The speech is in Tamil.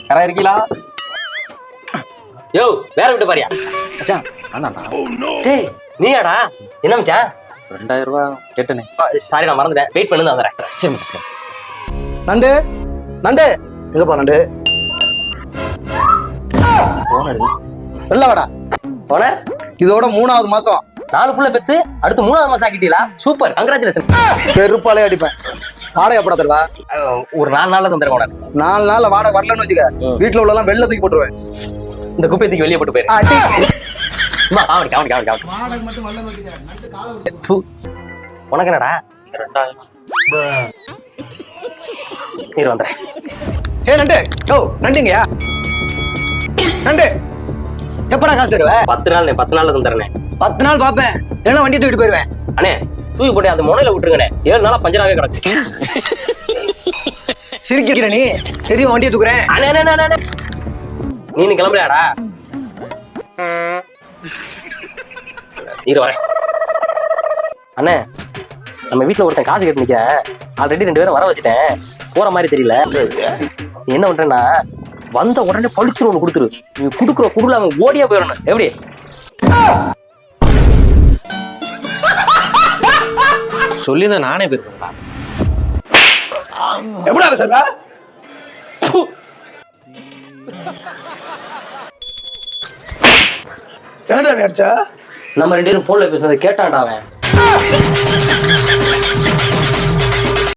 யாரா இருக்கீங்களா? யோ வேற விட்டு பாரியா மச்சான் அதான்டா. டேய் நீயாடா என்ன மச்சான் 2000 ரூபாய் கேட்டனே. சாரி நான் மறந்துட்டேன் வெயிட் பண்ணு நான் வந்துறேன் சரி மச்சான் சரி. நண்டு நண்டு எங்கப்பா நண்டு? ஓனர் வெளில வாடா. போன இதோட 3வது மாசம் 4 புள்ள பெத்து அடுத்து 3வது மாசம் ஆக்கிட்டீங்களா? Super congratulation. செருப்பாலே அடிப்பேன். வாடகை எப்படா தருவா? ஒரு 4 நாள்ல தந்துடுறேன் ஓனர். 4 நாள்ல வாடகை வரலன்னு வச்சுக்க வீட்டுல உள்ளலாம் வெளில தூக்கி போட்டுருவேன். இந்த குப்பையை தூக்கி வெளியே போட்டு போயிரு. அம்மா காவடி காவடி காவடி காவடி. வாடகை மட்டும் வரலன்னு வச்சுக்க நண்டு காலை உனக்கு என்னடா 2000. நீர் வந்துறேன். ஏ நண்டு ஓ நண்டுங்கயா நண்டு எப்படா காசு தருவ? 10 நாள் 10 நாள்ல தந்துடுறேன். 10 நாள் பாப்பேன் இல்லைன்னா வண்டியை தூக்கிட்டு போயிருவேன். அண்ணே தூக்கி போட்டு அந்த முனையில விட்டுருங்கண்ணே 7 நாளா பஞ்சராவே கிடக்கு. சிரிக்கிற நீ தெரியும் வண்டியை தூக்குறேன். அண்ணே அண்ணே அண்ணே நீ கிளம்பலையாடா? இரு வரேன். அண்ணே நம்ம வீட்டுல ஒருத்தன் காசு கேட்டு நிக்கிறேன். ஆல்ரெடி 2 பேரும் வர வச்சுட்டேன். போற மாதிரி தெரியல. நீ என்ன பண்றேன்னா வந்த உடனே பழிச்சு ஒண்ணு கொடுத்துரு. நீ குடுக்குற குடுல அவன் ஓடியா போயிடணும். எப்படி சொல்லி தான் நானே போயிருக்கேன்டா. எப்படா சார் நம்ம 2 பேரும் போன்ல பேசுறதை கேட்டான்டா அவன்.